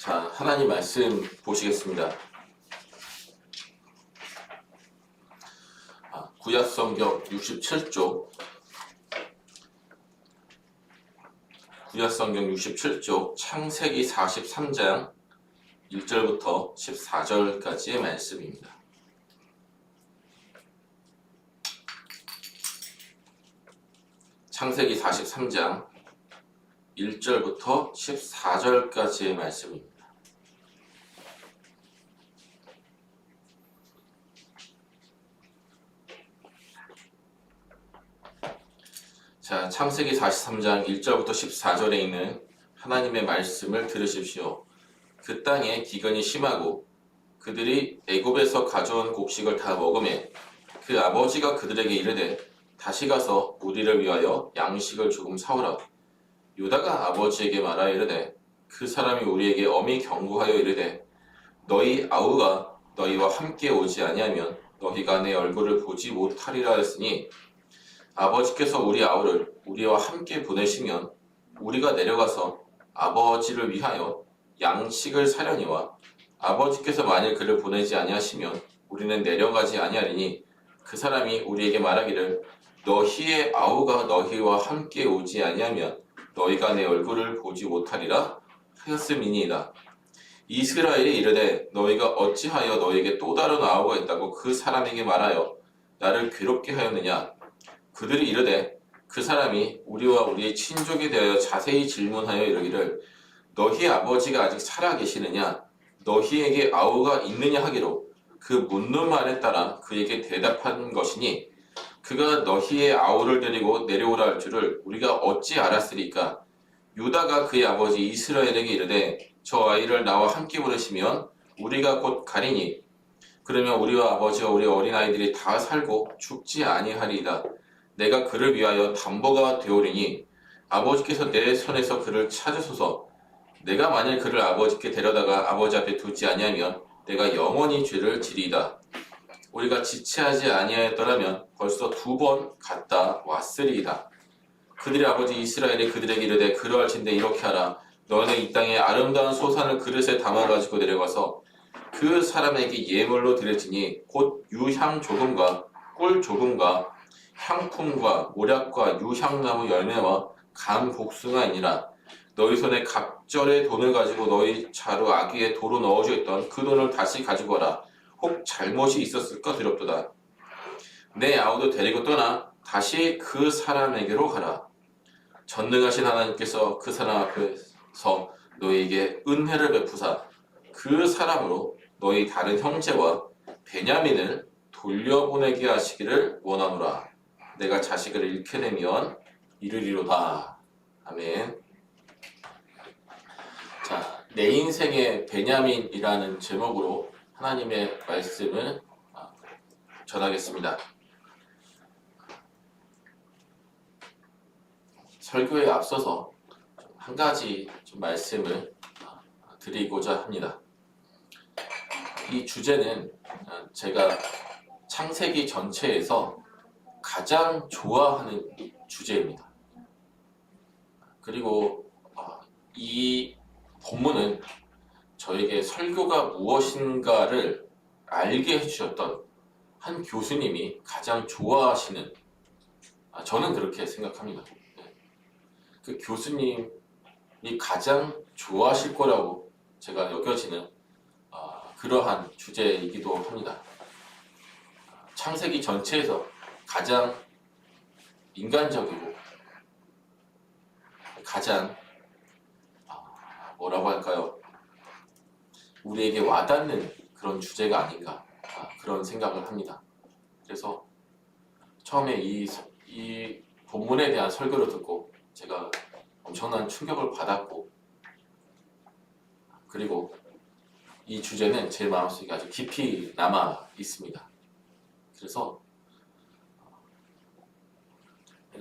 자, 하나님 말씀 보시겠습니다. 구약성경 67쪽 구약성경 67쪽 창세기 43장 1절부터 14절까지의 말씀입니다. 창세기 43장 1절부터 14절까지의 말씀입니다. 자, 창세기 43장 1절부터 14절에 있는 하나님의 말씀을 들으십시오. 그 땅에 기근이 심하고 그들이 애굽에서 가져온 곡식을 다 먹으매 그 아버지가 그들에게 이르되 다시 가서 우리를 위하여 양식을 조금 사오라. 유다가 아버지에게 말하여 이르되 그 사람이 우리에게 엄히 경고하여 이르되 너희 아우가 너희와 함께 오지 아니하면 너희가 내 얼굴을 보지 못하리라 했으니 아버지께서 우리 아우를 우리와 함께 보내시면 우리가 내려가서 아버지를 위하여 양식을 사려니와 아버지께서 만일 그를 보내지 아니하시면 우리는 내려가지 아니하리니 그 사람이 우리에게 말하기를 너희의 아우가 너희와 함께 오지 아니하면 너희가 내 얼굴을 보지 못하리라 하였음이니이다. 이스라엘이 이르되 너희가 어찌하여 너희에게 또 다른 아우가 있다고 그 사람에게 말하여 나를 괴롭게 하였느냐. 그들이 이르되 그 사람이 우리와 우리의 친족에 대하여 자세히 질문하여 이르기를 너희 아버지가 아직 살아 계시느냐 너희에게 아우가 있느냐 하기로 그 묻는 말에 따라 그에게 대답한 것이니 그가 너희의 아우를 데리고 내려오라 할 줄을 우리가 어찌 알았으리까. 유다가 그의 아버지 이스라엘에게 이르되 저 아이를 나와 함께 보내시면 우리가 곧 가리니 그러면 우리와 아버지와 우리 어린아이들이 다 살고 죽지 아니하리이다. 내가 그를 위하여 담보가 되오리니 아버지께서 내 손에서 그를 찾으소서. 내가 만일 그를 아버지께 데려다가 아버지 앞에 두지 아니하면 내가 영원히 죄를 지리이다. 우리가 지체하지 아니하였더라면 벌써 2번 갔다 왔으리이다. 그들의 아버지 이스라엘이 그들에게 이르되 그러할진대 이렇게 하라. 너는 이 땅에 아름다운 소산을 그릇에 담아가지고 내려가서 그 사람에게 예물로 드릴지니 곧 유향 조금과 꿀 조금과 향품과 모략과 유향나무 열매와 감 복숭아이니라. 너희 손에 갑절의 돈을 가지고 너희 차로 아기의 도로 넣어져 있던 그 돈을 다시 가지고 와라. 혹 잘못이 있었을까 두렵도다. 내 아우도 데리고 떠나 다시 그 사람에게로 가라. 전능하신 하나님께서 그 사람 앞에서 너희에게 은혜를 베푸사 그 사람으로 너희 다른 형제와 베냐민을 돌려보내게 하시기를 원하노라. 내가 자식을 잃게 되면 이르리로다. 아멘. 자, 내 인생의 베냐민이라는 제목으로 하나님의 말씀을 전하겠습니다. 설교에 앞서서 한 가지 말씀을 드리고자 합니다. 이 주제는 제가 창세기 전체에서 가장 좋아하는 주제입니다. 그리고 이 본문은 저에게 설교가 무엇인가를 알게 해주셨던 한 교수님이 가장 좋아하시는, 저는 그렇게 생각합니다. 그 교수님이 가장 좋아하실 거라고 제가 여겨지는 그러한 주제이기도 합니다. 창세기 전체에서 가장 인간적이고 가장 뭐라고 할까요? 우리에게 와닿는 그런 주제가 아닌가 그런 생각을 합니다. 그래서 처음에 이 본문에 대한 설교를 듣고 제가 엄청난 충격을 받았고 그리고 이 주제는 제 마음속에 아주 깊이 남아 있습니다. 그래서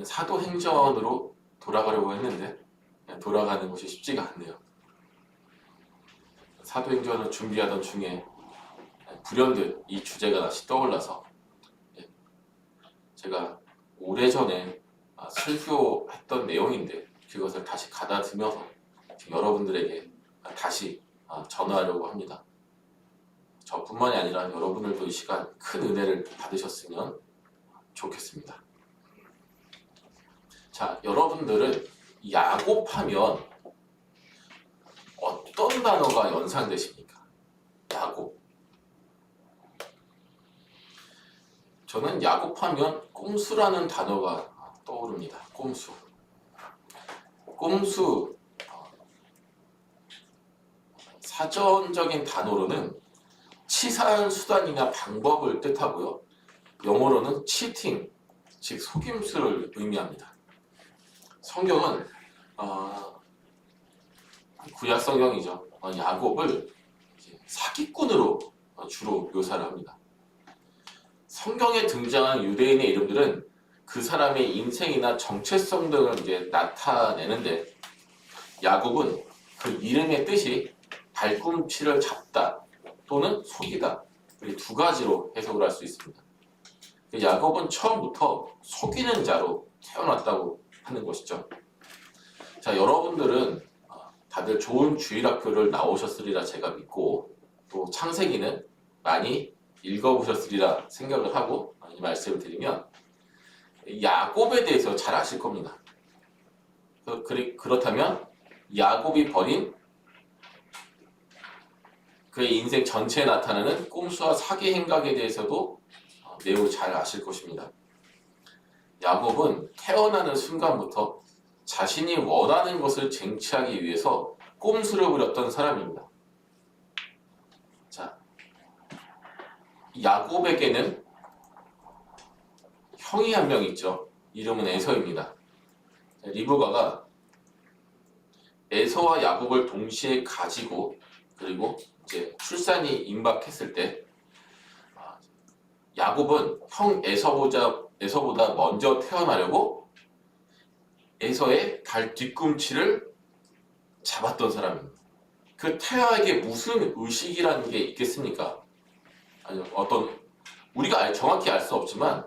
사도행전으로 돌아가려고 했는데 돌아가는 것이 쉽지가 않네요. 사도행전을 준비하던 중에 불현듯 이 주제가 다시 떠올라서 제가 오래전에 설교했던 내용인데 그것을 다시 가다듬어서 여러분들에게 다시 전하려고 합니다. 저뿐만이 아니라 여러분들도 이 시간 큰 은혜를 받으셨으면 좋겠습니다. 자, 여러분들은 야곱하면 어떤 단어가 연상되십니까? 야곱. 저는 야곱하면 꼼수라는 단어가 떠오릅니다. 꼼수. 꼼수, 사전적인 단어로는 치사한 수단이나 방법을 뜻하고요. 영어로는 cheating, 즉 속임수를 의미합니다. 성경은 구약 성경이죠. 야곱을 사기꾼으로 주로 묘사를 합니다. 성경에 등장한 유대인의 이름들은 그 사람의 인생이나 정체성 등을 이제 나타내는데, 야곱은 그 이름의 뜻이 발꿈치를 잡다 또는 속이다, 이 두 가지로 해석을 할 수 있습니다. 야곱은 처음부터 속이는 자로 태어났다고 하는 것이죠. 자, 여러분들은 다들 좋은 주일학교를 나오셨으리라 제가 믿고, 또 창세기는 많이 읽어보셨으리라 생각을 하고 이 말씀을 드리면, 야곱에 대해서 잘 아실 겁니다. 그렇다면 야곱이 벌인 그의 인생 전체에 나타나는 꼼수와 사기 행각에 대해서도 매우 잘 아실 것입니다. 야곱은 태어나는 순간부터 자신이 원하는 것을 쟁취하기 위해서 꼼수를 부렸던 사람입니다. 자, 야곱에게는 형이 한 명 있죠. 이름은 에서입니다. 리브가가 에서와 야곱을 동시에 가지고, 그리고 이제 출산이 임박했을 때 야곱은 형 에서보다 먼저 태어나려고 에서의 발 뒤꿈치를 잡았던 사람입니다. 그 태아에게 무슨 의식이라는 게 있겠습니까? 아니, 우리가 정확히 알 수 없지만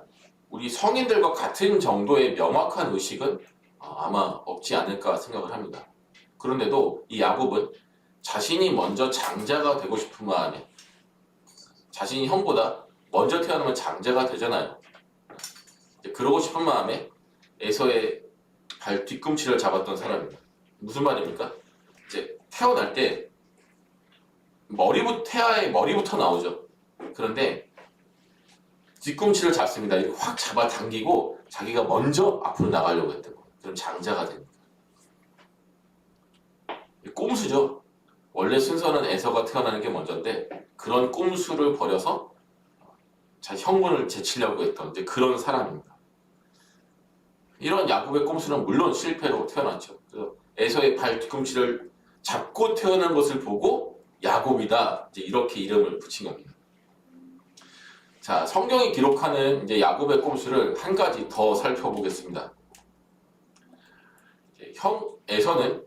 우리 성인들과 같은 정도의 명확한 의식은 아마 없지 않을까 생각을 합니다. 그런데도 이 야곱은 자신이 먼저 장자가 되고 싶은 마음에, 자신이 형보다 먼저 태어나면 장자가 되잖아요. 그러고 싶은 마음에 에서의 발 뒤꿈치를 잡았던 사람입니다. 무슨 말입니까? 이제 태어날 때 태아의 머리부터 나오죠. 그런데 뒤꿈치를 잡습니다. 이렇게 확 잡아당기고 자기가 먼저 앞으로 나가려고 했던 거예요. 그럼 장자가 됩니다. 꼼수죠. 원래 순서는 에서가 태어나는 게 먼저인데 그런 꼼수를 벌여서 형문을 제치려고 했던 이제 그런 사람입니다. 이런 야곱의 꼼수는 물론 실패로 태어났죠. 그래서 에서의 발 뒤꿈치를 잡고 태어난 것을 보고 야곱이다, 이제 이렇게 이름을 붙인 겁니다. 자, 성경이 기록하는 이제 야곱의 꼼수를 한 가지 더 살펴보겠습니다. 형 에서는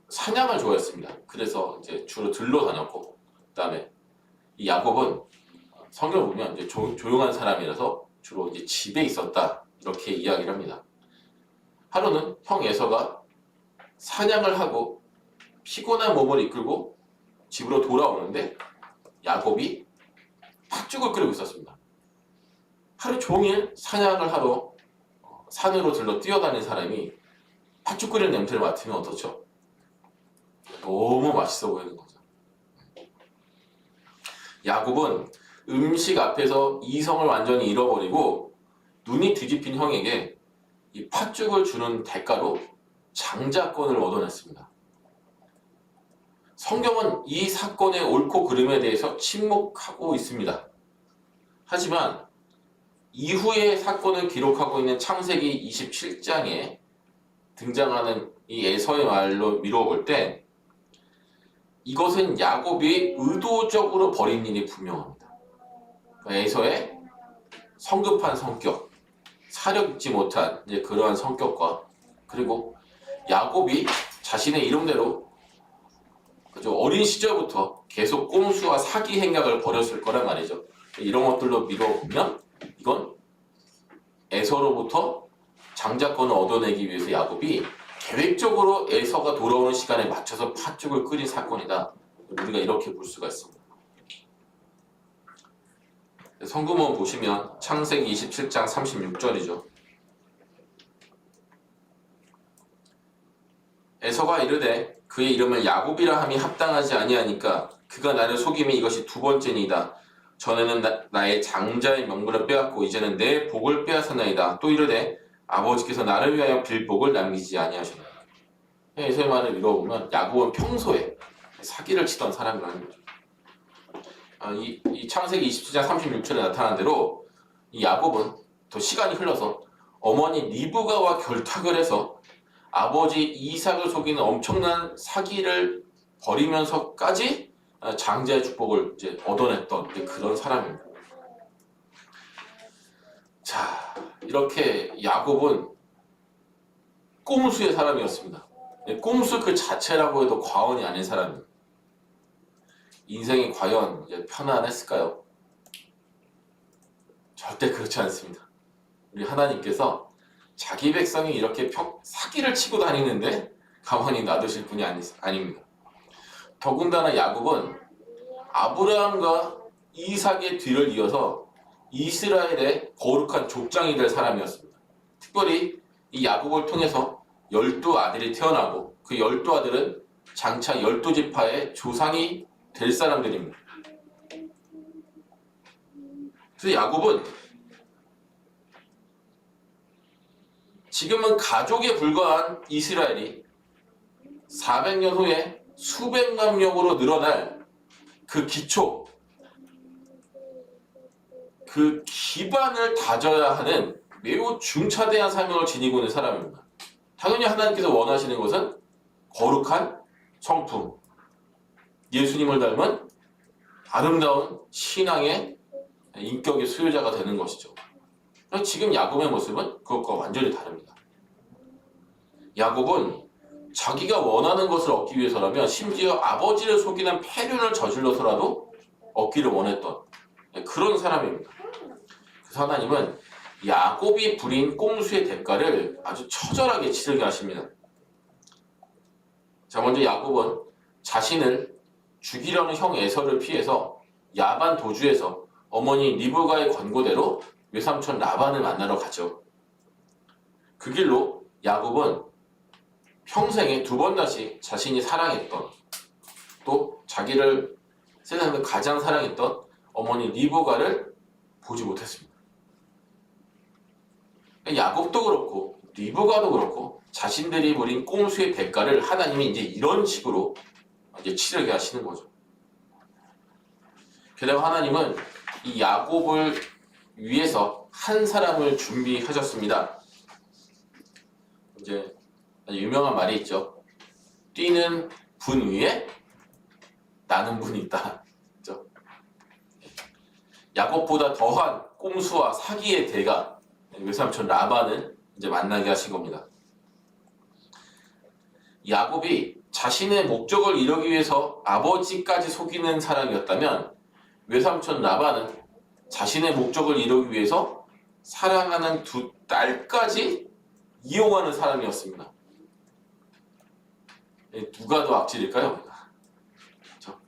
사냥을 좋아했습니다. 그래서 이제 주로 들러 다녔고, 그다음에 이 야곱은 성경을 보면 이제 조용한 사람이라서 주로 이제 집에 있었다, 이렇게 이야기를 합니다. 하루는 형 에서가 사냥을 하고 피곤한 몸을 이끌고 집으로 돌아오는데 야곱이 팥죽을 끓이고 있었습니다. 하루 종일 사냥을 하러 산으로 들러 뛰어다닌 사람이 팥죽 끓이는 냄새를 맡으면 어떻죠? 너무 맛있어 보이는 거죠. 야곱은 음식 앞에서 이성을 완전히 잃어버리고 눈이 뒤집힌 형에게 이 팥죽을 주는 대가로 장자권을 얻어냈습니다. 성경은 이 사건의 옳고 그름에 대해서 침묵하고 있습니다. 하지만 이후의 사건을 기록하고 있는 창세기 27장에 등장하는 이 에서의 말로 미루어 볼 때 이것은 야곱이 의도적으로 벌인 일이 분명합니다. 에서의 성급한 성격, 사력 있지 못한 이제 그러한 성격과, 그리고 야곱이 자신의 이름대로 어린 시절부터 계속 꼼수와 사기 행각을 벌였을 거란 말이죠. 이런 것들로 미뤄보면 이건 에서로부터 장자권을 얻어내기 위해서 야곱이 계획적으로 에서가 돌아오는 시간에 맞춰서 팥죽을 끓인 사건이다, 우리가 이렇게 볼 수가 있습니다. 성구문 보시면 창세기 27장 36절이죠. 에서가 이르되 그의 이름을 야곱이라 함이 합당하지 아니하니까 그가 나를 속임이 이것이 두 번째니이다. 전에는 나의 장자의 명분을 빼앗고 이제는 내 복을 빼앗았나이다. 또 이르되 아버지께서 나를 위하여 빌복을 남기지 아니하셨나이다. 에서의 말을 읽어보면 야곱은 평소에 사기를 치던 사람이라는 거죠. 이 창세기 27장 36절에 나타난 대로 이 야곱은 더 시간이 흘러서 어머니 리브가와 결탁을 해서 아버지 이삭을 속이는 엄청난 사기를 벌이면서까지 장자의 축복을 이제 얻어냈던 그런 사람입니다. 자, 이렇게 야곱은 꼼수의 사람이었습니다. 꼼수 그 자체라고 해도 과언이 아닌 사람입니다. 인생이 과연 이제 편안했을까요? 절대 그렇지 않습니다. 우리 하나님께서 자기 백성이 이렇게 사기를 치고 다니는데 가만히 놔두실 분이 아닙니다. 더군다나 야곱은 아브라함과 이삭의 뒤를 이어서 이스라엘의 거룩한 족장이 될 사람이었습니다. 특별히 이 야곱을 통해서 12아들이 태어나고 그 12아들은 장차 12지파의 조상이 될 사람들입니다. 그래서 야곱은 지금은 가족에 불과한 이스라엘이 400년 후에 수백만 명으로 늘어날 그 기초, 그 기반을 다져야 하는 매우 중차대한 사명을 지니고 있는 사람입니다. 당연히 하나님께서 원하시는 것은 거룩한 성품, 예수님을 닮은 아름다운 신앙의 인격의 수요자가 되는 것이죠. 지금 야곱의 모습은 그것과 완전히 다릅니다. 야곱은 자기가 원하는 것을 얻기 위해서라면 심지어 아버지를 속이는 패륜을 저질러서라도 얻기를 원했던 그런 사람입니다. 그래서 하나님은 야곱이 부린 꼼수의 대가를 아주 처절하게 치르게 하십니다. 자, 먼저 야곱은 자신을 죽이려는 형 에서를 피해서 야반 도주에서 어머니 리브가의 권고대로 외삼촌 라반을 만나러 가죠. 그 길로 야곱은 평생에 2번 다시 자신이 사랑했던, 또 자기를 세상에서 가장 사랑했던 어머니 리브가를 보지 못했습니다. 야곱도 그렇고 리브가도 그렇고 자신들이 부린 꼼수의 대가를 하나님이 이제 이런 식으로 이제 치르게 하시는 거죠. 게다가 하나님은 이 야곱을 위해서 한 사람을 준비하셨습니다. 이제 아주 유명한 말이 있죠. 뛰는 분 위에 나는 분이 있다. 그렇죠? 야곱보다 더한 꼼수와 사기의 대가 외삼촌 라반을 이제 만나게 하신 겁니다. 야곱이 자신의 목적을 이루기 위해서 아버지까지 속이는 사람이었다면 외삼촌 라반은 자신의 목적을 이루기 위해서 사랑하는 2딸까지 이용하는 사람이었습니다. 누가 더 악질일까요? 그렇죠?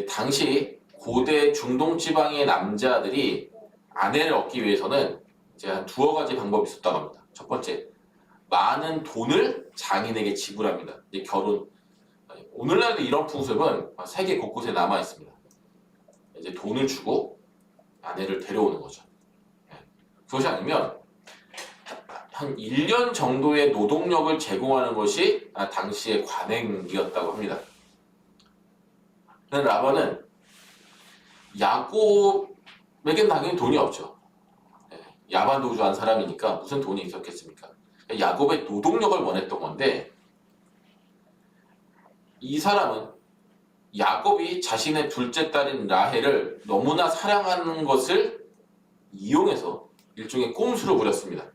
당시 고대 중동 지방의 남자들이 아내를 얻기 위해서는 이제 한 2가지 방법이 있었다고 합니다. 첫 번째, 많은 돈을 장인에게 지불합니다. 이제 결혼, 오늘날도 이런 풍습은 세계 곳곳에 남아 있습니다. 이제 돈을 주고 아내를 데려오는 거죠. 그것이 아니면 한 1년 정도의 노동력을 제공하는 것이 당시의 관행이었다고 합니다. 라반은 야곱에겐 당연히 돈이 없죠. 야반 도주한 사람이니까 무슨 돈이 있었겠습니까? 야곱의 노동력을 원했던 건데, 이 사람은 야곱이 자신의 둘째 딸인 라헬을 너무나 사랑하는 것을 이용해서 일종의 꼼수를 부렸습니다.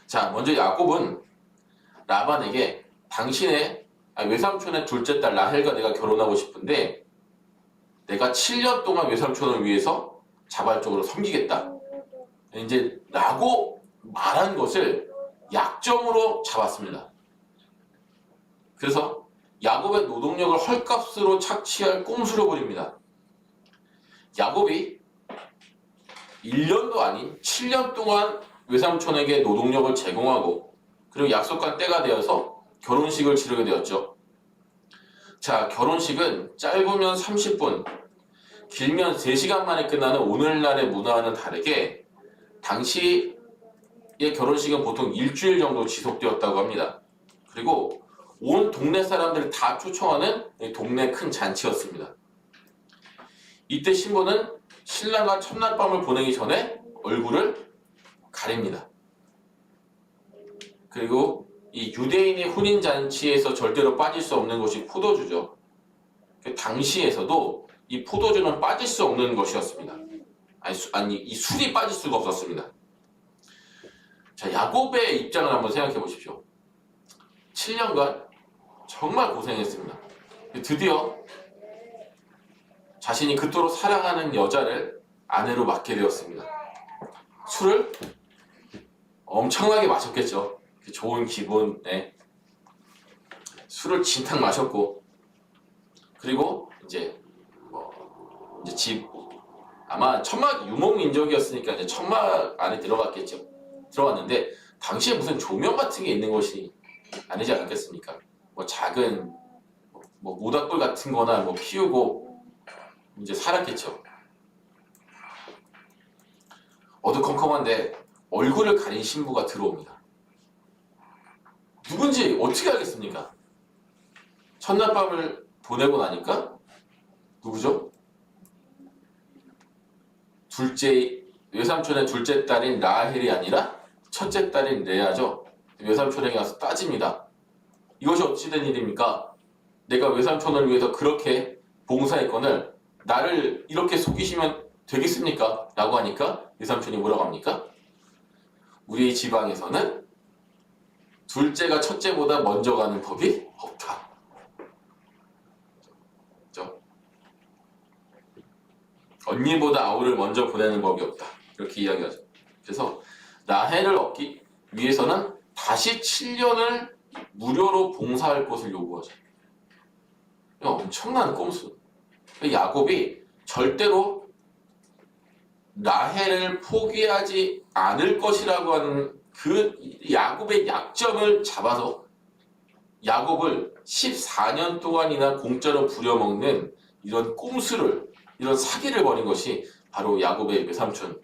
자, 먼저 야곱은 라반에게 당신의 외삼촌의 둘째 딸 라헬과 내가 결혼하고 싶은데 내가 7년 동안 외삼촌을 위해서 자발적으로 섬기겠다. 이제 라고 말한 것을 약점으로 잡았습니다. 그래서 야곱의 노동력을 헐값으로 착취할 꼼수를 부립니다. 야곱이 1년도 아닌 7년 동안 외삼촌에게 노동력을 제공하고 그리고 약속한 때가 되어서 결혼식을 치르게 되었죠. 자, 결혼식은 짧으면 30분, 길면 3시간 만에 끝나는 오늘날의 문화와는 다르게 당시의 결혼식은 보통 일주일 정도 지속되었다고 합니다. 그리고 온 동네 사람들을 다 초청하는 동네 큰 잔치였습니다. 이때 신부는 신랑과 첫날 밤을 보내기 전에 얼굴을 가립니다. 그리고 이 유대인의 혼인잔치에서 절대로 빠질 수 없는 것이 포도주죠. 당시에서도 이 포도주는 빠질 수 없는 것이었습니다. 아니, 이 술이 빠질 수가 없었습니다. 자, 야곱의 입장을 한번 생각해 보십시오. 7년간 정말 고생했습니다. 드디어 자신이 그토록 사랑하는 여자를 아내로 맡게 되었습니다. 술을 엄청나게 마셨겠죠. 좋은 기분에 술을 진탕 마셨고, 그리고 이제 집 아마 천막 유목민족이었으니까 이제 천막 안에 들어갔겠죠. 들어갔는데 당시에 무슨 조명 같은 게 있는 것이 아니지 않겠습니까? 작은 모닥불 같은 거나 피우고 이제 살았겠죠. 어두컴컴한데 얼굴을 가린 신부가 들어옵니다. 누군지 어떻게 알겠습니까? 첫날 밤을 보내고 나니까 누구죠? 외삼촌의 둘째 딸인 라헬이 아니라 첫째 딸인 레아죠. 외삼촌에게 가서 따집니다. 이것이 어찌 된 일입니까? 내가 외삼촌을 위해서 그렇게 봉사했건을 나를 이렇게 속이시면 되겠습니까? 라고 하니까 외삼촌이 뭐라고 합니까? 우리 지방에서는 둘째가 첫째보다 먼저 가는 법이 없다. 그렇죠? 언니보다 아우를 먼저 보내는 법이 없다. 이렇게 이야기하죠. 그래서 라헬을 얻기 위해서는 다시 7년을 무료로 봉사할 것을 요구하죠. 엄청난 꼼수. 야곱이 절대로 라헬을 포기하지 않을 것이라고 하는 그 야곱의 약점을 잡아서 야곱을 14년 동안이나 공짜로 부려먹는 이런 꼼수를, 이런 사기를 벌인 것이 바로 야곱의 외삼촌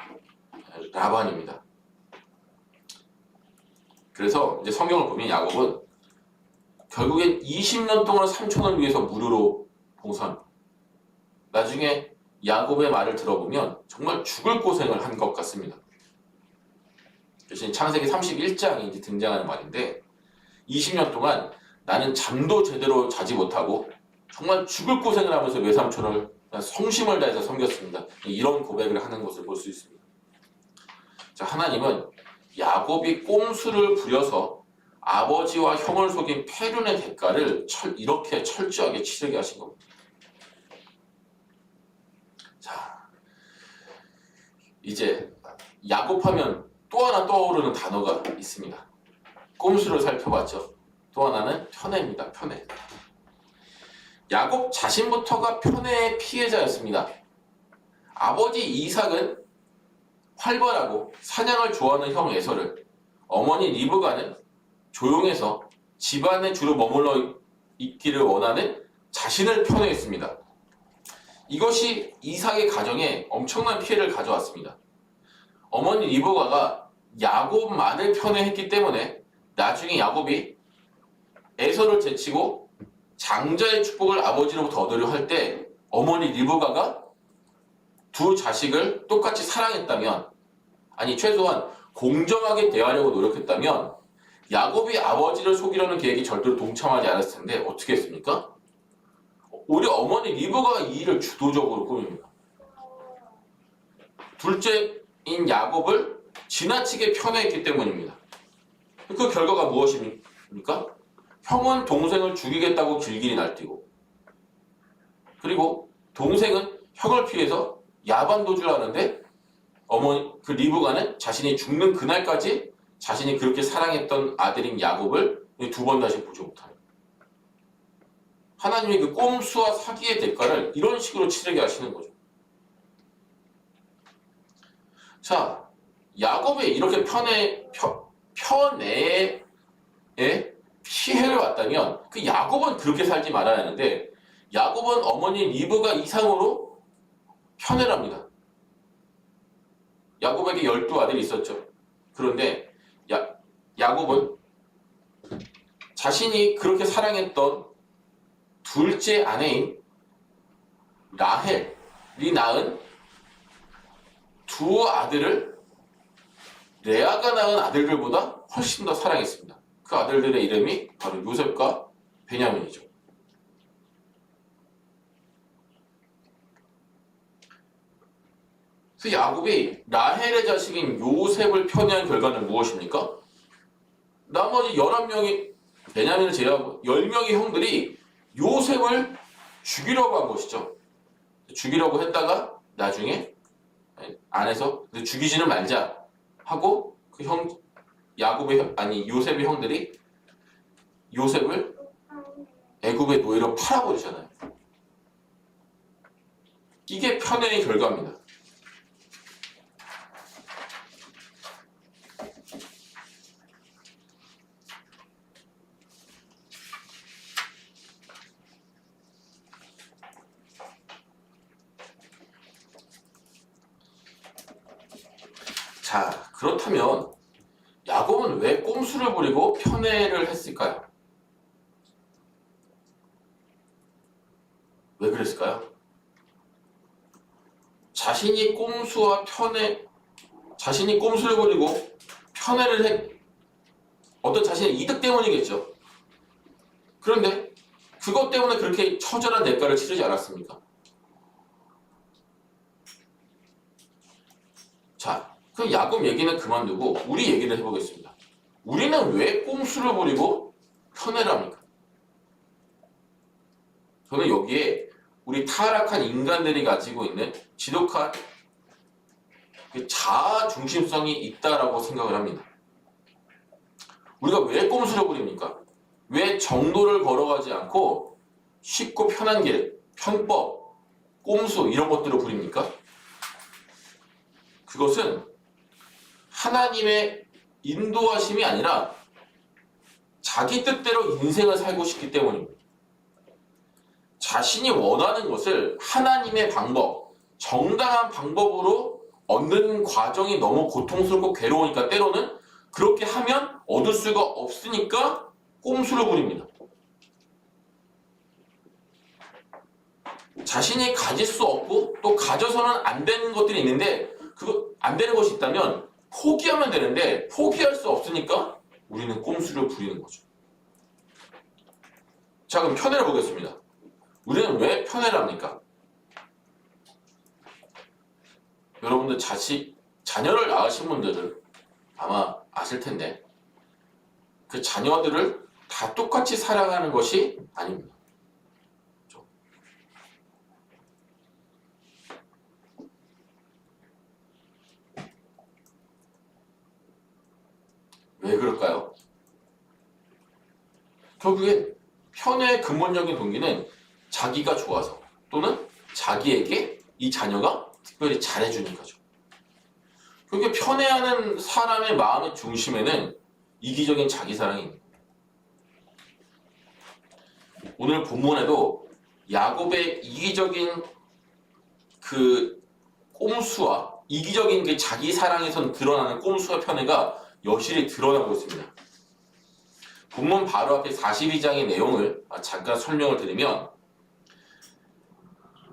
라반입니다. 그래서 이제 성경을 보면 야곱은 결국엔 20년 동안 삼촌을 위해서 무료로 봉사합니다. 나중에 야곱의 말을 들어보면 정말 죽을 고생을 한 것 같습니다. 대신 창세기 31장에 이제 등장하는 말인데 20년 동안 나는 잠도 제대로 자지 못하고 정말 죽을 고생을 하면서 외삼촌을 성심을 다해서 섬겼습니다. 이런 고백을 하는 것을 볼 수 있습니다. 자, 하나님은 야곱이 꼼수를 부려서 아버지와 형을 속인 패륜의 대가를 이렇게 철저하게 치르게 하신 겁니다. 자, 이제 야곱하면 또 하나 떠오르는 단어가 있습니다. 꼼수를 살펴봤죠. 또 하나는 편애입니다. 편애. 야곱 자신부터가 편애의 피해자였습니다. 아버지 이삭은 활발하고 사냥을 좋아하는 형 에서를, 어머니 리브가는 조용해서 집안에 주로 머물러 있기를 원하는 자신을 편애했습니다. 이것이 이삭의 가정에 엄청난 피해를 가져왔습니다. 어머니 리브가가 야곱만을 편애했기 때문에 나중에 야곱이 에서를 제치고 장자의 축복을 아버지로부터 얻으려 할 때 어머니 리브가가 두 자식을 똑같이 사랑했다면, 아니 최소한 공정하게 대하려고 노력했다면 야곱이 아버지를 속이려는 계획이 절대로 동참하지 않았을 텐데 어떻게 했습니까? 오히려 어머니 리브가가 이 일을 주도적으로 꾸밉니다. 둘째인 야곱을 지나치게 편애했기 때문입니다. 그 결과가 무엇입니까? 형은 동생을 죽이겠다고 길길이 날뛰고, 그리고 동생은 형을 피해서 야반도주를 하는데 어머니 리브가는 자신이 죽는 그날까지 자신이 그렇게 사랑했던 아들인 야곱을 두 번 다시 보지 못합니다. 하나님이 그 꼼수와 사기의 대가를 이런 식으로 치르게 하시는 거죠. 자, 야곱이 이렇게 편애에 피해를 왔다면 그 야곱은 그렇게 살지 말아야 하는데 야곱은 어머니 리브가 이상으로 편애를 합니다. 야곱에게 12아들이 있었죠. 그런데 야곱은 자신이 그렇게 사랑했던 둘째 아내인 라헬이 낳은 두 아들을 레아가 낳은 아들들보다 훨씬 더 사랑했습니다. 그 아들들의 이름이 바로 요셉과 베냐민이죠. 그래서 야곱이 라헬의 자식인 요셉을 편애한 결과는 무엇입니까? 나머지 11명이 베냐민을 제외하고 10명의 형들이 요셉을 죽이려고 한 것이죠. 죽이려고 했다가 나중에 안에서 죽이지는 말자 하고 그 요셉의 형들이 요셉을 애굽의 노예로 팔아버리잖아요. 이게 편애의 결과입니다. 자, 그렇다면 야곱은 왜 꼼수를 부리고 편애를 했을까요? 왜 그랬을까요? 자신이 꼼수를 부리고 편애를 어떤 자신의 이득 때문이겠죠. 그런데 그것 때문에 그렇게 처절한 대가를 치르지 않았습니까? 자, 그럼 야곱 얘기는 그만두고 우리 얘기를 해보겠습니다. 우리는 왜 꼼수를 부리고 편애를 합니까? 저는 여기에 우리 타락한 인간들이 가지고 있는 지독한 자아 중심성이 있다라고 생각을 합니다. 우리가 왜 꼼수를 부립니까? 왜 정도를 걸어가지 않고 쉽고 편한 길, 편법, 꼼수 이런 것들을 부립니까? 그것은 하나님의 인도하심이 아니라 자기 뜻대로 인생을 살고 싶기 때문입니다. 자신이 원하는 것을 하나님의 방법, 정당한 방법으로 얻는 과정이 너무 고통스럽고 괴로우니까 때로는 그렇게 하면 얻을 수가 없으니까 꼼수를 부립니다. 자신이 가질 수 없고 또 가져서는 안 되는 것들이 있는데 그거 안 되는 것이 있다면 포기하면 되는데 포기할 수 없으니까 우리는 꼼수를 부리는 거죠. 자, 그럼 편애를 보겠습니다. 우리는 왜 편애를 합니까? 여러분들 자녀를 낳으신 분들은 아마 아실 텐데 그 자녀들을 다 똑같이 사랑하는 것이 아닙니다. 그렇죠? 왜 그럴까요? 결국엔 편애의 근본적인 동기는 자기가 좋아서 또는 자기에게 이 자녀가 특별히 잘해주니까죠. 그렇게 편애하는 사람의 마음의 중심에는 이기적인 자기사랑이 있는 거예요. 오늘 본문에도 야곱의 이기적인 그 꼼수와 이기적인 그 자기사랑에서 드러나는 꼼수와 편애가 여실히 드러나고 있습니다. 본문 바로 앞에 42장의 내용을 잠깐 설명을 드리면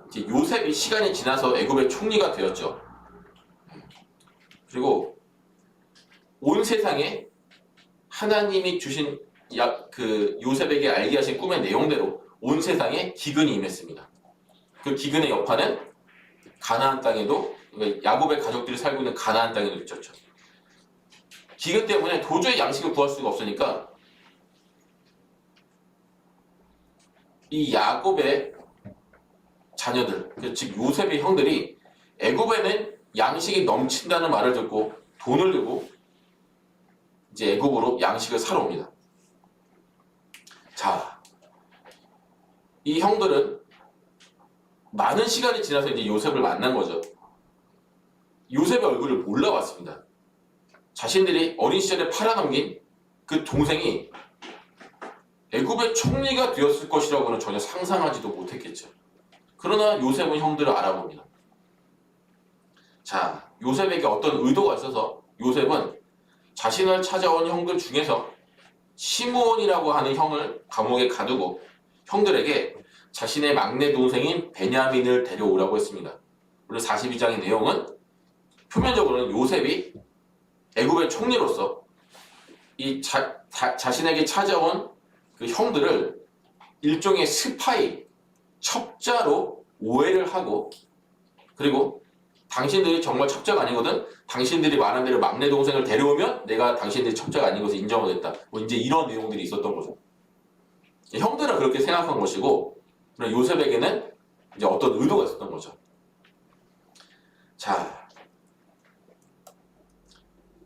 이제 요셉이 시간이 지나서 애굽의 총리가 되었죠. 그리고 온 세상에 하나님이 주신 그 요셉에게 알게 하신 꿈의 내용대로 온 세상에 기근이 임했습니다. 그 기근의 여파는 가나안 땅에도 야곱의 가족들이 살고 있는 가나안 땅에도 있었죠. 기근 때문에 도저히 양식을 구할 수가 없으니까 이 야곱의 자녀들, 즉 요셉의 형들이 애굽에는 양식이 넘친다는 말을 듣고 돈을 들고 이제 애굽으로 양식을 사러 옵니다. 자, 이 형들은 많은 시간이 지나서 이제 요셉을 만난 거죠. 요셉의 얼굴을 몰라봤습니다. 자신들이 어린 시절에 팔아넘긴 그 동생이 애굽의 총리가 되었을 것이라고는 전혀 상상하지도 못했겠죠. 그러나 요셉은 형들을 알아봅니다. 자, 요셉에게 어떤 의도가 있어서 요셉은 자신을 찾아온 형들 중에서 시므온이라고 하는 형을 감옥에 가두고 형들에게 자신의 막내 동생인 베냐민을 데려오라고 했습니다. 오늘 42장의 내용은 표면적으로는 요셉이 애굽의 총리로서 이 자신에게 찾아온 그 형들을 일종의 스파이, 첩자로 오해를 하고, 그리고 당신들이 정말 첩자가 아니거든, 당신들이 말한 대로 막내 동생을 데려오면 내가 당신들이 첩자가 아닌 것을 인정하겠다, 뭐 이제 이런 내용들이 있었던 거죠. 형들은 그렇게 생각한 것이고, 요셉에게는 이제 어떤 의도가 있었던 거죠. 자,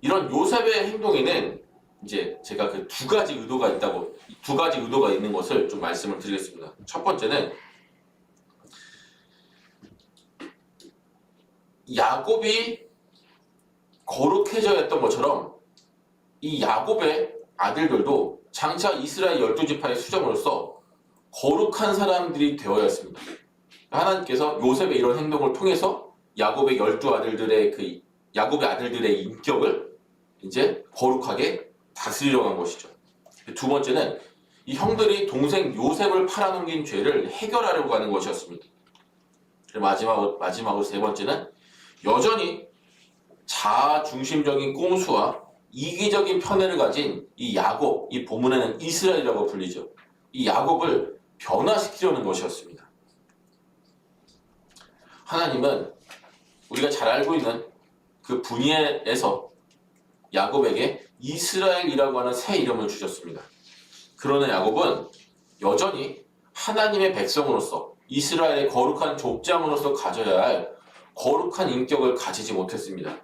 이런 요셉의 행동에는 이제 제가 그 두 가지 의도가 있는 것을 좀 말씀을 드리겠습니다. 첫 번째는 야곱이 거룩해져야 했던 것처럼 이 야곱의 아들들도 장차 이스라엘 12지파의 수장으로서 거룩한 사람들이 되어야 했습니다. 하나님께서 요셉의 이런 행동을 통해서 야곱의 12아들들의 야곱의 아들들의 인격을 이제 거룩하게 다스리려고 한 것이죠. 두 번째는 이 형들이 동생 요셉을 팔아넘긴 죄를 해결하려고 하는 것이었습니다. 마지막으로 세 번째는 여전히 자아중심적인 꼼수와 이기적인 편애를 가진 이 야곱, 이 본문에는 이스라엘이라고 불리죠. 이 야곱을 변화시키려는 것이었습니다. 하나님은 우리가 잘 알고 있는 그 분야에서 야곱에게 이스라엘이라고 하는 새 이름을 주셨습니다. 그러나 야곱은 여전히 하나님의 백성으로서 이스라엘의 거룩한 족장으로서 가져야 할 거룩한 인격을 가지지 못했습니다.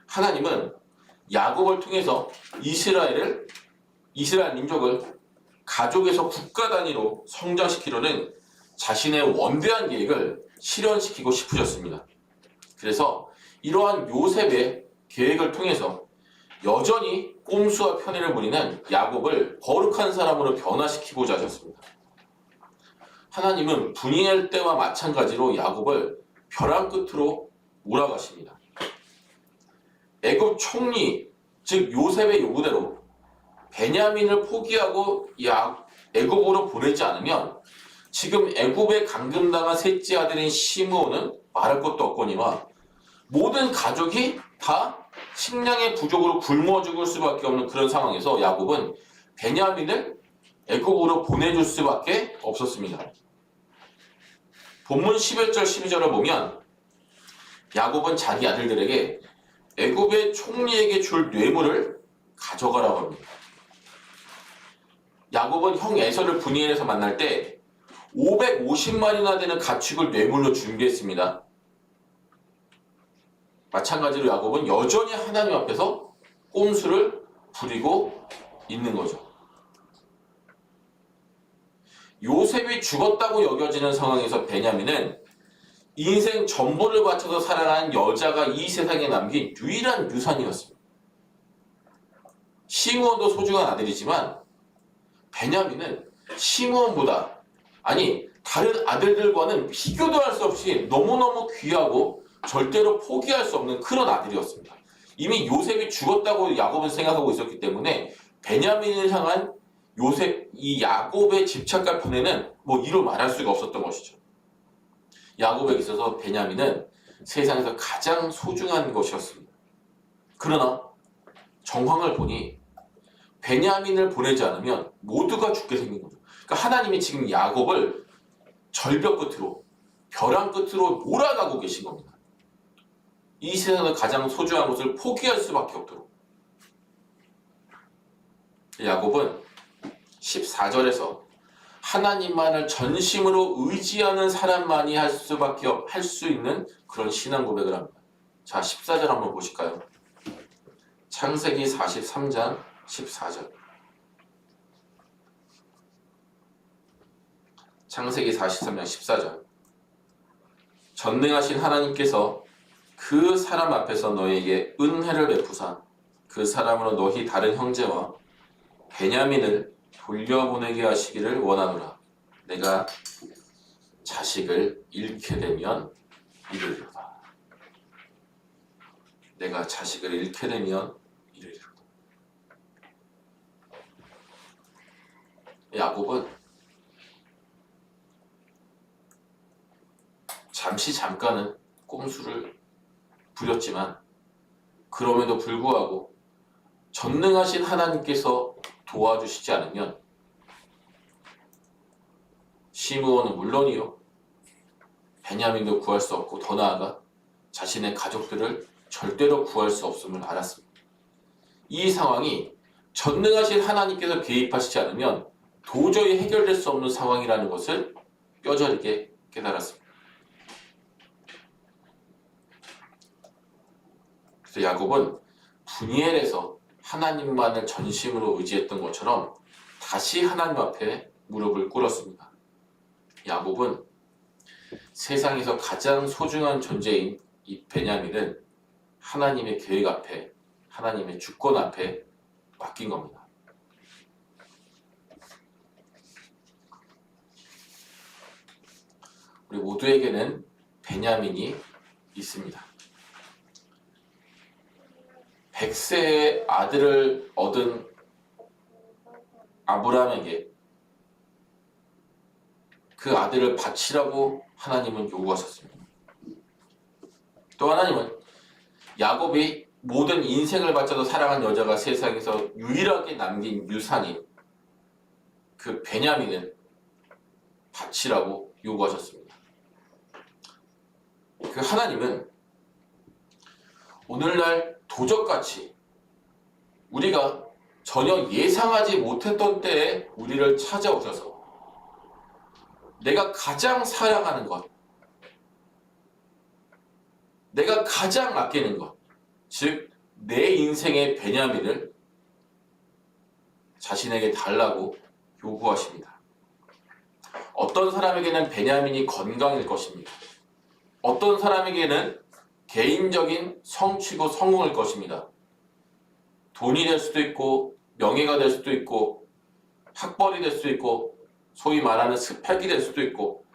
하나님은 야곱을 통해서 이스라엘 민족을 가족에서 국가 단위로 성장시키려는 자신의 원대한 계획을 실현시키고 싶으셨습니다. 그래서 이러한 요셉의 계획을 통해서 여전히 꼼수와 편애를 부리는 야곱을 거룩한 사람으로 변화시키고자 하셨습니다. 하나님은 분이엘 때와 마찬가지로 야곱을 벼랑 끝으로 몰아가십니다. 애굽 총리, 즉 요셉의 요구대로 베냐민을 포기하고 애굽으로 보내지 않으면 지금 애굽에 감금당한 셋째 아들인 시므온은 말할 것도 없거니와 모든 가족이 다 식량의 부족으로 굶어 죽을 수밖에 없는 그런 상황에서 야곱은 베냐민을 애굽으로 보내줄 수밖에 없었습니다. 본문 11절 12절을 보면 야곱은 자기 아들들에게 애굽의 총리에게 줄 뇌물을 가져가라고 합니다. 야곱은 형 에서를 분이엘에서 만날 때 550마리나 되는 가축을 뇌물로 준비했습니다. 마찬가지로 야곱은 여전히 하나님 앞에서 꼼수를 부리고 있는 거죠. 요셉이 죽었다고 여겨지는 상황에서 베냐민은 인생 전부를 바쳐서 살아난 여자가 이 세상에 남긴 유일한 유산이었습니다. 시므온도 소중한 아들이지만 베냐민은 시므온보다, 아니 다른 아들들과는 비교도 할 수 없이 너무너무 귀하고 절대로 포기할 수 없는 그런 아들이었습니다. 이미 요셉이 죽었다고 야곱은 생각하고 있었기 때문에 베냐민을 향한 이 야곱의 집착과 편애는 뭐 이루 말할 수가 없었던 것이죠. 야곱에게 있어서 베냐민은 세상에서 가장 소중한 것이었습니다. 그러나 정황을 보니 베냐민을 보내지 않으면 모두가 죽게 생긴 거죠. 그러니까 하나님이 지금 야곱을 절벽 끝으로, 벼랑 끝으로 몰아가고 계신 겁니다. 이 세상에서 가장 소중한 것을 포기할 수밖에 없도록. 야곱은 14절에서 하나님만을 전심으로 의지하는 사람만이 할 수 있는 그런 신앙 고백을 합니다. 자, 14절 한번 보실까요? 창세기 43장 14절. 창세기 43장 14절. 전능하신 하나님께서 그 사람 앞에서 너에게 은혜를 베푸사 그 사람으로 너희 다른 형제와 베냐민을 돌려보내게 하시기를 원하노라. 내가 자식을 잃게 되면 이르리로다. 내가 자식을 잃게 되면 이르리로다. 야곱은 잠깐은 꼼수를 부렸지만 그럼에도 불구하고 전능하신 하나님께서 도와주시지 않으면 시므온은 물론이요 베냐민도 구할 수 없고 더 나아가 자신의 가족들을 절대로 구할 수 없음을 알았습니다. 이 상황이 전능하신 하나님께서 개입하시지 않으면 도저히 해결될 수 없는 상황이라는 것을 뼈저리게 깨달았습니다. 그래서 야곱은 분이엘에서 하나님만을 전심으로 의지했던 것처럼 다시 하나님 앞에 무릎을 꿇었습니다. 야곱은 세상에서 가장 소중한 존재인 이 베냐민은 하나님의 계획 앞에, 하나님의 주권 앞에 맡긴 겁니다. 우리 모두에게는 베냐민이 있습니다. 100세의 아들을 얻은 아브라함에게 그 아들을 바치라고 하나님은 요구하셨습니다. 또 하나님은 야곱이 모든 인생을 바쳐서 사랑한 여자가 세상에서 유일하게 남긴 유산인 그 베냐민을 바치라고 요구하셨습니다. 그 하나님은 오늘날 도적같이 우리가 전혀 예상하지 못했던 때에 우리를 찾아오셔서 내가 가장 사랑하는 것, 내가 가장 아끼는 것, 즉 내 인생의 베냐민을 자신에게 달라고 요구하십니다. 어떤 사람에게는 베냐민이 건강일 것입니다. 어떤 사람에게는 개인적인 성취고 성공일 것입니다. 돈이 될 수도 있고 명예가 될 수도 있고 학벌이 될 수도 있고 소위 말하는 스펙이 될 수도 있고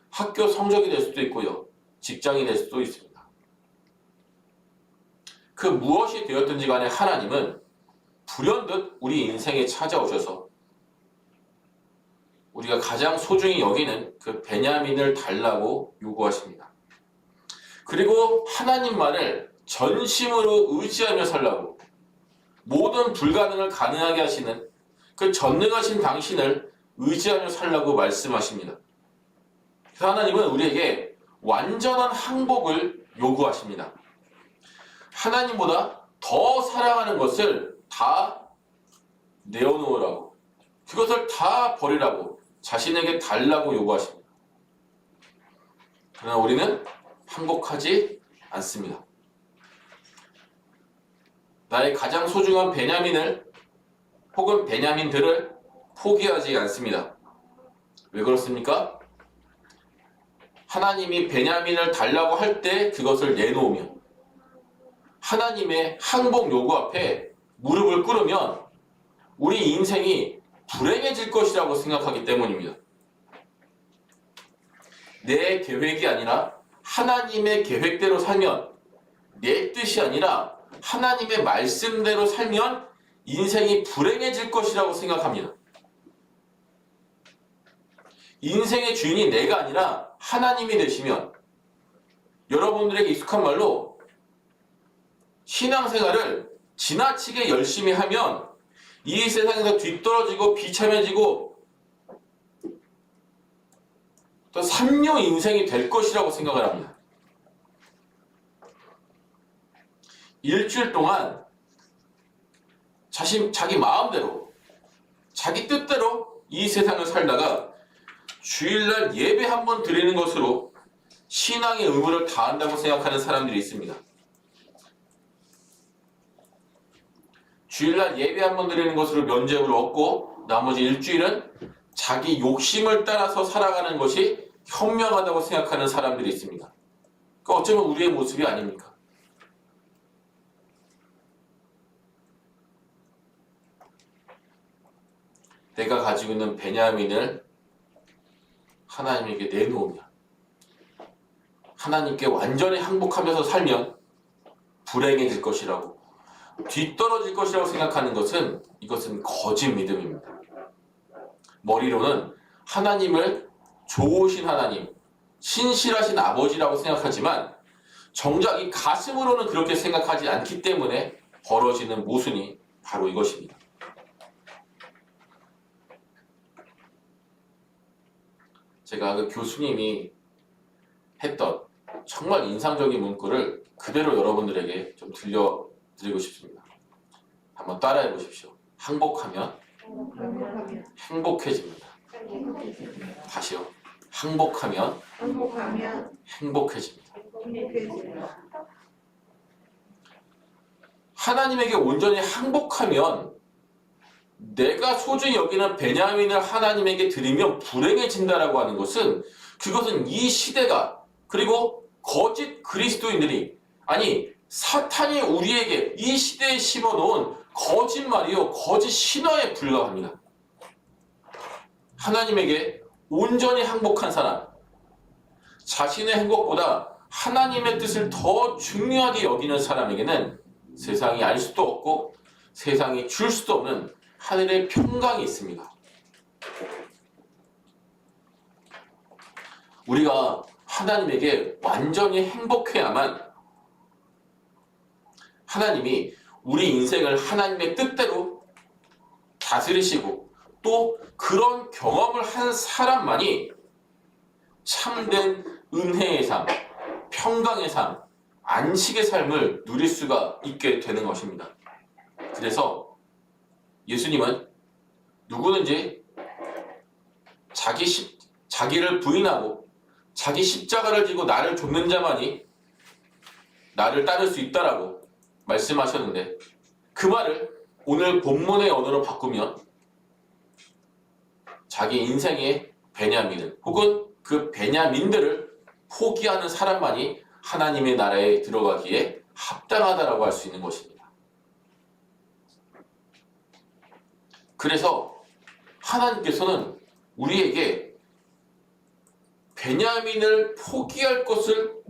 학교 성적이 될 수도 있고요. 직장이 될 수도 있습니다. 그 무엇이 되었든지 간에 하나님은 불현듯 우리 인생에 찾아오셔서 우리가 가장 소중히 여기는 그 베냐민을 달라고 요구하십니다. 그리고 하나님만을 전심으로 의지하며 살라고 모든 불가능을 가능하게 하시는 그 전능하신 당신을 의지하며 살라고 말씀하십니다. 그래서 하나님은 우리에게 완전한 항복을 요구하십니다. 하나님보다 더 사랑하는 것을 다 내어놓으라고, 그것을 다 버리라고, 자신에게 달라고 요구하십니다. 그러나 우리는 항복하지 않습니다. 나의 가장 소중한 베냐민을 혹은 베냐민들을 포기하지 않습니다. 왜 그렇습니까? 하나님이 베냐민을 달라고 할 때 그것을 내놓으면, 하나님의 항복 요구 앞에 무릎을 꿇으면 우리 인생이 불행해질 것이라고 생각하기 때문입니다. 내 계획이 아니라 하나님의 계획대로 살면, 내 뜻이 아니라 하나님의 말씀대로 살면 인생이 불행해질 것이라고 생각합니다. 인생의 주인이 내가 아니라 하나님이 되시면, 여러분들에게 익숙한 말로 신앙생활을 지나치게 열심히 하면 이 세상에서 뒤떨어지고 비참해지고 또 삼류 인생이 될 것이라고 생각을 합니다. 일주일 동안 자기 마음대로, 자기 뜻대로 이 세상을 살다가 주일날 예배 한 번 드리는 것으로 신앙의 의무를 다한다고 생각하는 사람들이 있습니다. 주일날 예배 한 번 드리는 것으로 면죄부를 얻고 나머지 일주일은 자기 욕심을 따라서 살아가는 것이 현명하다고 생각하는 사람들이 있습니다. 그 어쩌면 우리의 모습이 아닙니까? 내가 가지고 있는 베냐민을 하나님에게 내놓으면, 하나님께 완전히 항복하면서 살면 불행해질 것이라고, 뒤떨어질 것이라고 생각하는 것은, 이것은 거짓 믿음입니다. 머리로는 하나님을 좋으신 하나님, 신실하신 아버지라고 생각하지만 정작 이 가슴으로는 그렇게 생각하지 않기 때문에 벌어지는 모순이 바로 이것입니다. 제가 그 교수님이 했던 정말 인상적인 문구를 그대로 여러분들에게 좀 들려드리고 싶습니다. 한번 따라해 보십시오. 항복하면 행복해집니다. 다시요. 항복하면 행복해집니다. 하나님에게 온전히 항복하면 내가 소중히 여기는 베냐민을 하나님에게 드리면 불행해진다라고 하는 것은, 그것은 이 시대가, 그리고 거짓 그리스도인들이, 아니 사탄이 우리에게 이 시대에 심어놓은 거짓말이요, 거짓 신화에 불과합니다. 하나님에게 온전히 항복한 사람, 자신의 행복보다 하나님의 뜻을 더 중요하게 여기는 사람에게는 세상이 알 수도 없고 세상이 줄 수도 없는 하늘의 평강이 있습니다. 우리가 하나님에게 완전히 행복해야만 하나님이 우리 인생을 하나님의 뜻대로 다스리시고, 또 그런 경험을 한 사람만이 참된 은혜의 삶, 평강의 삶, 안식의 삶을 누릴 수가 있게 되는 것입니다. 그래서 예수님은 누구든지 자기를 부인하고 자기 십자가를 지고 나를 좇는 자만이 나를 따를 수 있다라고 말씀하셨는데, 그 말을 오늘 본문의 언어로 바꾸면 자기 인생의 베냐민을, 혹은 그 베냐민들을 포기하는 사람만이 하나님의 나라에 들어가기에 합당하다라고 할 수 있는 것입니다. 그래서 하나님께서는 우리에게 베냐민을 포기할 것을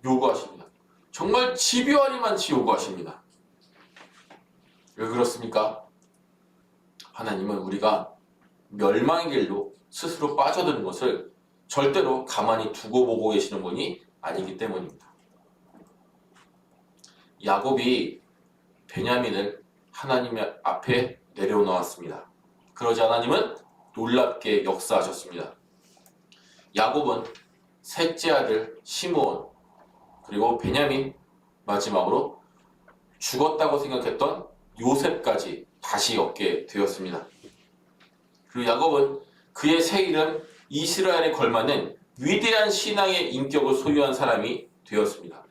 요구하십니다. 정말 집요하리만치 요구하십니다. 왜 그렇습니까? 하나님은 우리가 멸망의 길로 스스로 빠져드는 것을 절대로 가만히 두고 보고 계시는 분이 아니기 때문입니다. 야곱이 베냐민을 하나님 앞에 내려놓았습니다. 그러자 하나님은 놀랍게 역사하셨습니다. 야곱은 셋째 아들 시므온, 그리고 베냐민, 마지막으로 죽었다고 생각했던 요셉까지 다시 얻게 되었습니다. 그리고 야곱은 그의 새 이름 이스라엘에 걸맞는 위대한 신앙의 인격을 소유한 사람이 되었습니다.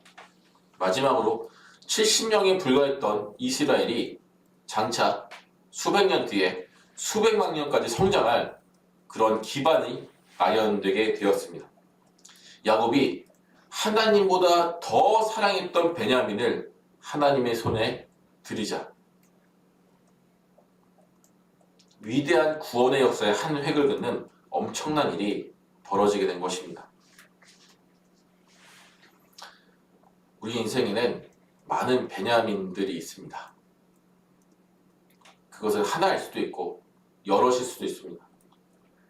마지막으로 70명에 불과했던 이스라엘이 장차 수백 년 뒤에 수백만 년까지 성장할 그런 기반이 마련되게 되었습니다. 야곱이 하나님보다 더 사랑했던 베냐민을 하나님의 손에 드리자 위대한 구원의 역사의 한 획을 긋는 엄청난 일이 벌어지게 된 것입니다. 우리 인생에는 많은 베냐민들이 있습니다. 그것은 하나일 수도 있고 여럿일 수도 있습니다.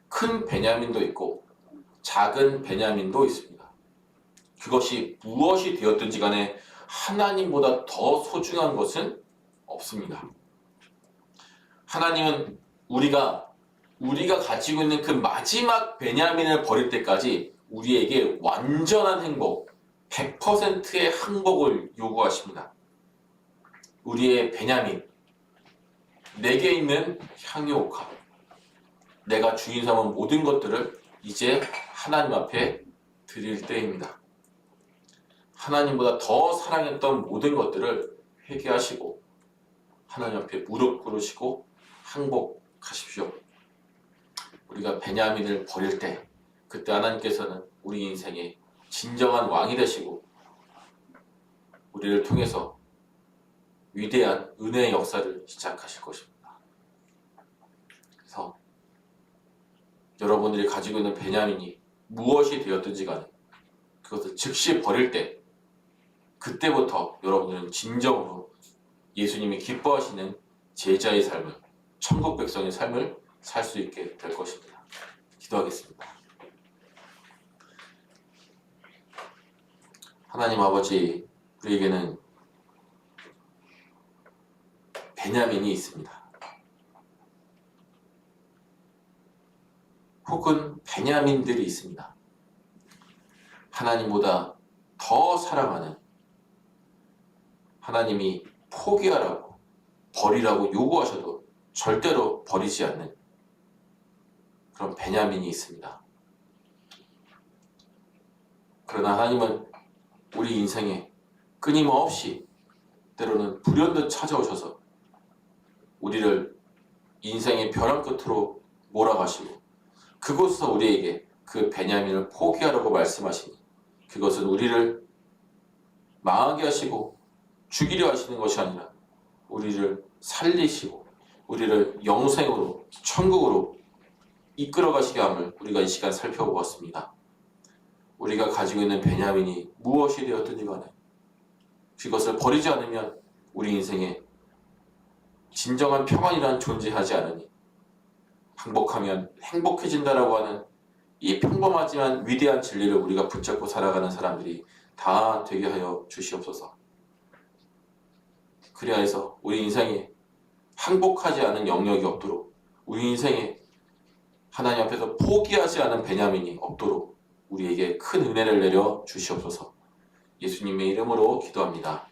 큰 베냐민도 있고 작은 베냐민도 있습니다. 그것이 무엇이 되었든지 간에 하나님보다 더 소중한 것은 없습니다. 하나님은 우리가 가지고 있는 그 마지막 베냐민을 버릴 때까지 우리에게 완전한 행복, 100%의 항복을 요구하십니다. 우리의 베냐민, 내게 있는 향유옥합, 내가 주인 삼은 모든 것들을 이제 하나님 앞에 드릴 때입니다. 하나님보다 더 사랑했던 모든 것들을 회개하시고 하나님 앞에 무릎 꿇으시고 항복하십시오. 우리가 베냐민을 버릴 때 그때 하나님께서는 우리 인생의 진정한 왕이 되시고 우리를 통해서 위대한 은혜의 역사를 시작하실 것입니다. 그래서 여러분들이 가지고 있는 베냐민이 무엇이 되었든지 간에 그것을 즉시 버릴 때 그때부터 여러분들은 진정으로 예수님이 기뻐하시는 제자의 삶을, 천국 백성의 삶을 살 수 있게 될 것입니다. 기도하겠습니다. 하나님 아버지, 우리에게는 베냐민이 있습니다. 혹은 베냐민들이 있습니다. 하나님보다 더 사랑하는, 하나님이 포기하라고, 버리라고 요구하셔도 절대로 버리지 않는 그런 베냐민이 있습니다. 그러나 하나님은 우리 인생에 끊임없이 때로는 불현듯 찾아오셔서 우리를 인생의 벼랑 끝으로 몰아가시고 그곳에서 우리에게 그 베냐민을 포기하라고 말씀하시니 그것은 우리를 망하게 하시고 죽이려 하시는 것이 아니라 우리를 살리시고 우리를 영생으로 천국으로 이끌어 가시게 함을 우리가 이 시간 살펴보았습니다. 우리가 가지고 있는 베냐민이 무엇이 되었든지 간에 그것을 버리지 않으면 우리 인생에 진정한 평안이란 존재하지 않으니 항복하면 행복해진다라고 하는 이 평범하지만 위대한 진리를 우리가 붙잡고 살아가는 사람들이 다 되게 하여 주시옵소서. 그리하여서 우리 인생에 항복하지 않은 영역이 없도록 우리 인생에 하나님 앞에서 포기하지 않은 베냐민이 없도록 우리에게 큰 은혜를 내려 주시옵소서. 예수님의 이름으로 기도합니다.